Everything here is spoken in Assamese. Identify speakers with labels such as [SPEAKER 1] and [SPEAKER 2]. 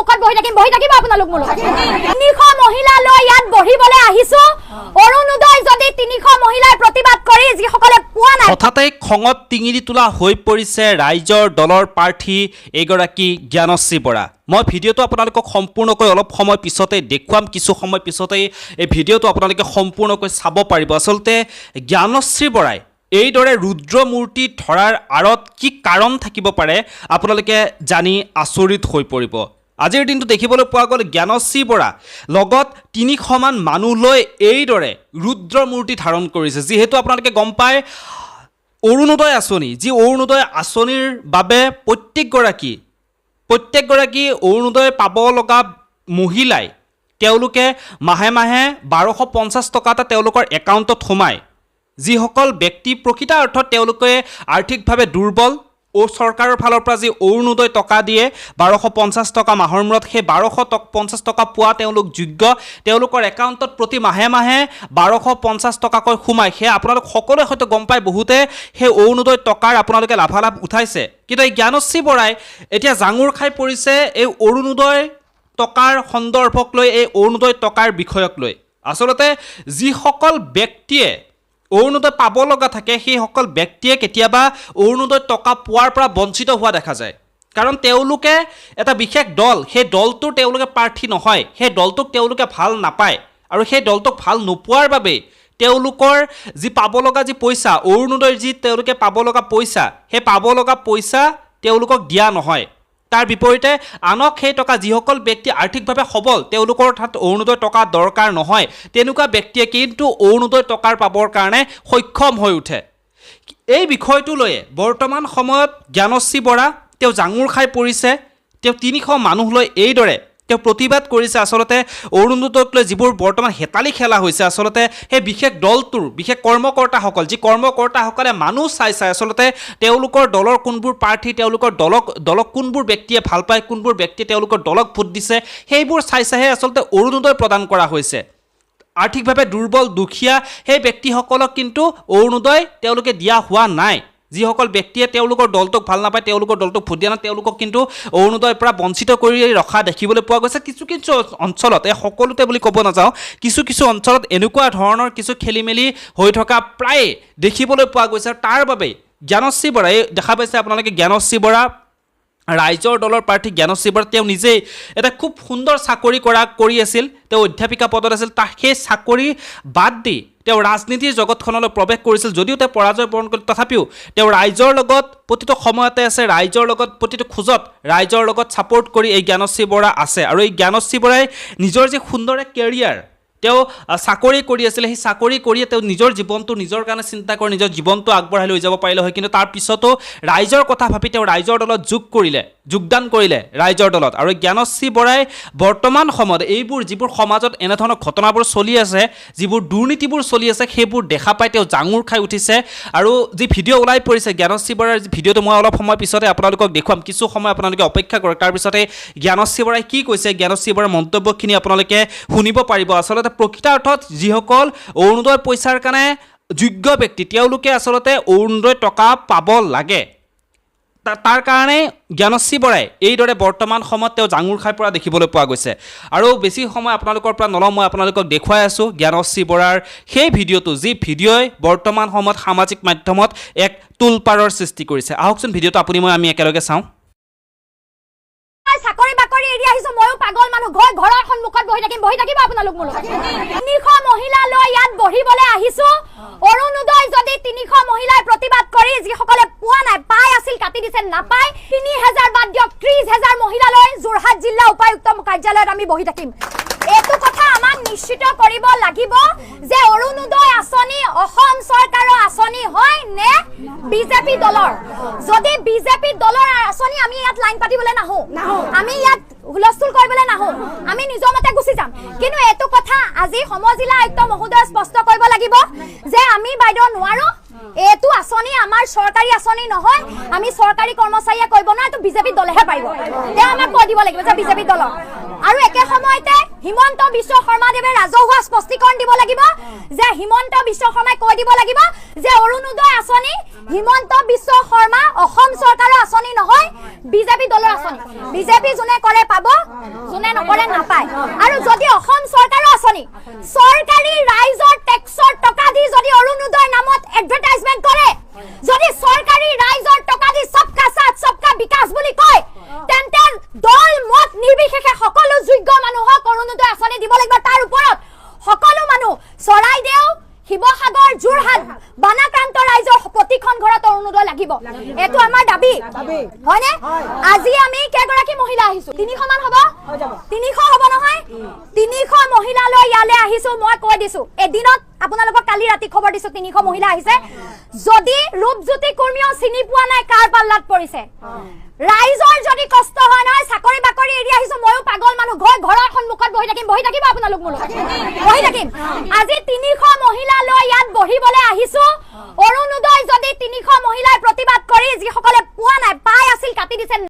[SPEAKER 1] সন্মুখত বহি থাকিব আপোনালোক মোৰ লগত 300 মহিলা লৈ ইয়াত বহিবলৈ আহিছো অৰুণোদয় যদি 300 মহিলাই প্ৰতিবাদ কৰি যিসকলে পোৱা নাই
[SPEAKER 2] হঠাতে খঙত টিঙিৰি তোলা হৈ পৰিছে ৰাইজৰ দলৰ প্ৰাৰ্থী এগৰাকী জ্ঞানশ্ৰী বৰা মই ভিডিঅ'টো আপোনালোকক সম্পূৰ্ণকৈ অলপ সময় পিছতে দেখুৱাম কিছু সময় পিছতে এই ভিডিঅ'টো আপোনালোকে সম্পূৰ্ণকৈ চাব পাৰিব আসলতে জ্ঞানশ্ৰী বৰাই এইদৰে ৰুদ্ৰমূৰ্তি ধৰাৰ আঁৰত কি কাৰণ থাকিব পাৰে আপোনালোকে জানি আচৰিত হৈ পৰিব আজিৰ দিনটো দেখিবলৈ পোৱা গ'ল জ্ঞানশ্ৰী বৰা লগত 300 মান মানুহ লৈ এইদৰে ৰুদ্ৰমূৰ্তি ধাৰণ কৰিছে যিহেতু আপোনালোকে গম পায় অৰুণোদয় আঁচনি যি অৰুণোদয় আঁচনিৰ বাবে প্ৰত্যেকগৰাকী অৰুণোদয় পাব লগা মহিলাই তেওঁলোকে মাহে মাহে 1250 টকা এটা তেওঁলোকৰ একাউণ্টত সোমায় যিসকল ব্যক্তি প্ৰকৃত অৰ্থত তেওঁলোকে আৰ্থিকভাৱে দুৰ্বল ও চৰকাৰৰ ফালৰ পৰা যি অৰুণোদয় টকা দিয়ে 1250 টকা মাহৰ মূৰত সেই 1250 টকা পোৱা তেওঁলোক যোগ্য তেওঁলোকৰ একাউণ্টত প্ৰতি মাহে মাহে 1250 টকাকৈ সোমায় সেই আপোনালোক সকলোৱে হয়তো গম পায় বহুতে সেই অৰুণোদয় টকাৰ আপোনালোকে লাভালাভ উঠাইছে কিন্তু এই জ্ঞানশ্ৰী বৰাই এতিয়া জাঙুৰ খাই পৰিছে এই অৰুণোদয় টকাৰ সন্দৰ্ভক লৈ এই অৰুণোদয় টকাৰ বিষয়ক লৈ আচলতে যিসকল ব্যক্তিয়ে অৰুণোদয় পাব লগা থাকে সেইসকল ব্যক্তিয়ে কেতিয়াবা অৰুণোদয় টকা পোৱাৰ পৰা বঞ্চিত হোৱা দেখা যায় কাৰণ তেওঁলোকে এটা বিশেষ দল সেই দলটোৰ তেওঁলোকে প্ৰাৰ্থী নহয় সেই দলটোক তেওঁলোকে ভাল নাপায় আৰু সেই দলটোক ভাল নোপোৱাৰ বাবে তেওঁলোকৰ যি পাব লগা যি পইচা অৰুণোদয়ৰ যি তেওঁলোকে পাব লগা পইচা সেই পাব লগা পইচা তেওঁলোকক দিয়া নহয় তাৰ বিপৰীতে আনক সেই টকা যিসকল ব্যক্তি আৰ্থিকভাৱে সবল তেওঁলোকৰ তাত অৰুণোদয় টকা দৰকাৰ নহয় তেনেকুৱা ব্যক্তিয়ে কিন্তু অৰুণোদয় টকাৰ পাবৰ কাৰণে সক্ষম হৈ উঠে এই বিষয়টো লৈ বৰ্তমান সময়ত জ্ঞানশ্ৰী বৰা তেওঁ জাঙুৰ খাই পৰিছে তেওঁ 300 মানুহ লৈ এইদৰে তেওঁ প্ৰতিবাদ কৰিছে আসলতে অৰুণোদয়ক লৈ যিবোৰ বৰ্তমান হেতালি খেলা হৈছে আসলতে সেই বিশেষ দলটোৰ বিশেষ কৰ্মকৰ্তাসকল যি কৰ্মকৰ্তাসকলে মানুহ চাই আসলতে তেওঁলোকৰ দলৰ কোনবোৰ প্ৰাৰ্থী তেওঁলোকৰ দলক কোনবোৰ ব্যক্তিয়ে ভাল পায় কোনবোৰ ব্যক্তিয়ে তেওঁলোকৰ দলক ভোট দিছে সেইবোৰ চাইহে আসলতে অৰুণোদয় প্ৰদান কৰা হৈছে আৰ্থিকভাৱে দুৰ্বল দুখীয়া সেই ব্যক্তিসকলক কিন্তু অৰুণোদয় তেওঁলোকে দিয়া হোৱা নাই যিসকল ব্যক্তিয়ে তেওঁলোকৰ দলটোক ভাল নাপায় তেওঁলোকৰ দলটোক ভোট দিয়া নাই তেওঁলোকক কিন্তু অৰুণোদয়ৰ পৰা বঞ্চিত কৰি ৰখা দেখিবলৈ পোৱা গৈছে কিছু অঞ্চলত এই সকলোতে বুলি ক'ব নাযাওঁ কিছু অঞ্চলত এনেকুৱা ধৰণৰ কিছু খেলিমেলি হৈ থকা প্ৰায় দেখিবলৈ পোৱা গৈছে তাৰ বাবে জ্ঞানশ্ৰী বৰাই দেখা পাইছে আপোনালোকে জ্ঞানশ্ৰী বৰা ৰাইজৰ দলৰ প্ৰাৰ্থী জ্ঞানশ্ৰী বৰা তেওঁ নিজেই এটা খুব সুন্দৰ চাকৰি কৰি আছিল তেওঁ অধ্যাপিকা পদত আছিল তাৰ সেই চাকৰি বাদ দি তেওঁ ৰাজনীতিৰ জগতখনলৈ প্ৰৱেশ কৰিছিল যদিও তেওঁ পৰাজয় বৰণ কৰিছিল তথাপিও তেওঁ ৰাইজৰ লগত প্ৰতিটো সময়তে আছে ৰাইজৰ লগত প্ৰতিটো খোজত ৰাইজৰ লগত ছাপোৰ্ট কৰি এই জ্ঞানশ্ৰী বৰা আছে আৰু এই জ্ঞানশ্ৰী বৰাই নিজৰ যে সুন্দৰ কেৰিয়াৰ তেওঁ চাকৰি কৰি আছিল সেই চাকৰি কৰিয়ে তেওঁ নিজৰ জীৱনটো নিজৰ কাৰণে চিন্তা কৰি নিজৰ জীৱনটো আগবঢ়াই লৈ যাব পাৰিলে হয় কিন্তু তাৰ পিছতো ৰাইজৰ কথা ভাবি তেওঁ ৰাইজৰ দলত যোগদান কৰিলে ৰাইজৰ দলত আৰু জ্ঞানশ্ৰী বৰাই বৰ্তমান সময়ত এইবোৰ যিবোৰ সমাজত এনেধৰণৰ ঘটনাবোৰ চলি আছে যিবোৰ দুৰ্নীতিবোৰ চলি আছে সেইবোৰ দেখা পাই তেওঁ জাঙুৰ খাই উঠিছে আৰু যি ভিডিঅ' ওলাই পৰিছে জ্ঞানশ্ৰী বৰাৰ যি ভিডিঅ'টো মই অলপ সময় পিছতে আপোনালোকক দেখুৱাম কিছু সময় আপোনালোকে অপেক্ষা কৰক তাৰপিছতে জ্ঞানশ্ৰী বৰাই কি কৈছে জ্ঞানশ্ৰী বৰাৰ মন্তব্যখিনি আপোনালোকে শুনিব পাৰিব আসলতে প্ৰকৃত অৰ্থত যিসকল অৰুণোদয় পইচাৰ কাৰণে যোগ্য ব্যক্তি তেওঁলোকে আসলতে অৰুণোদয় টকা পাব লাগে তাৰ কাৰণে জ্ঞানশ্ৰী বৰাই এইদৰে বৰ্তমান সময়ত তেওঁ জাঙুৰ খাই পৰা দেখিবলৈ পোৱা গৈছে আৰু বেছি সময় আপোনালোকৰ পৰা নলওঁ মই আপোনালোকক দেখুৱাই আছোঁ জ্ঞানশ্ৰী বৰাৰ সেই ভিডিঅ'টো যি ভিডিঅ'ই বৰ্তমান সময়ত সামাজিক মাধ্যমত এক তোলপাৰৰ সৃষ্টি কৰিছে আহকচোন ভিডিঅ'টো আমি একেলগে চাওঁ
[SPEAKER 1] চাকৰি বাকৰি এৰি আহিছো ময়ো পাগল মানুহ ঘৰৰ সন্মুখত বহি থাকিব আপোনালোক মোৰ লগত 300 মহিলা লৈ ইয়াত বহিবলৈ আহিছো অৰুণোদয় যদি 300 মহিলাই প্ৰতিবাদ কৰি যিসকলে পোৱা নাই পাই আছিল কাটি দিছে নাপায় 3000 বাদ দিয়ক 30000 মহিলা লৈ যোৰহাট জিলা উপায়ুক্ত কাৰ্যালয়ত আমি বহি থাকিম এইটো কথা আমাক নিশ্চিত কৰিব লাগিব যে অৰুণোদয় আঁচনি অসম চৰকাৰৰ আঁচনি হয় নে বিজেপি দলৰ যদি বিজেপি দলৰ আঁচনি আমি ইয়াত লাইন পাতিবলৈ নাহো আমি ইয়াত হুলস্থুল কৰিবলৈ নাহো আমি নিজৰ মতে গুচি যাম কিন্তু এইটো কথা আজি সমজিলা আয়ুক্ত মহোদয় স্পষ্ট কৰিব লাগিব যে আমি বাইদেউ নোৱাৰো এইটো আঁচনি আমাৰ চৰকাৰী আঁচনি নহয় আমি চৰকাৰী কৰ্মচাৰীয়ে কৰিব না এইটো বিজেপি দলেহে পাৰিব তেওঁ আমাক কৈ দিব লাগিব যে বিজেপি দলৰ আৰু একে সময়তে হিমন্ত বিশ্ব শৰ্মাদেৱে ৰাজহুৱা স্পষ্টীকৰণ দিব লাগিব যে হিমন্ত বিশ্ব শৰ্মাই কৈ দিব লাগিব যে অৰুণোদয় আঁচনি হিমন্ত বিশ্ব শৰ্মা অসম চৰকাৰৰ আঁচনি নহয় বিজেপি দলৰ আঁচনি বিজেপি যোনে কৰে পাব যোনে নকৰে নাপায় আৰু যদি অসম চৰকাৰৰ আঁচনি চৰকাৰী ৰাইজৰ টেক্সৰ টকা দি যদি অৰুণোদয় নামত এডভাৰটাইজমেণ্ট কৰে যদি চৰকাৰী ৰাইজৰ টকা দি সবকা সাথ সবকা বিকাশ বুলি কয় তেন্তে দল মত নিৰ্বিশেষে সকলো যোগ্য মানুহক অৰুণোদয় আঁচনি দিব লাগিব তাৰ ওপৰত সকলো মানুহ চৰাইদেউ শিৱসাগৰ যোৰহাট বানাক্ৰান্ত ৰাইজৰ প্ৰতিখন ঘৰত অৰুণোদয় লাগিব এটো আমাৰ দাবী হয়নে আজি আমি কেগৰাকী মহিলা আহিছো 300 মান হ'ব 300 হ'ব নহয় 300 মহিলা লৈ ইয়ালে আহিছো মই কৈ দিছো এদিনত আপোনালোকক কালি ৰাতি খবৰ দিছো 300 মহিলা আহিছে যদি ৰূপজ্যোতি কুৰ্মীও চিনি পোৱা নাই কাৰ পাল্লাত পৰিছে ৰাইজৰ যদি কষ্ট হয় নহয় চাকৰি বাকৰি এৰি আহিছো ময়ো পাগল মানুহ ঘৰৰ সন্মুখত বহি থাকিব আপোনালোক মোৰ বহি থাকিম আজি 300 মহিলা লৈ ইয়াত বহিবলৈ আহিছো অৰুণোদয় যদি 300 মহিলাই প্ৰতিবাদ কৰি যিসকলে পোৱা নাই পাই আছিল কাটি দিছে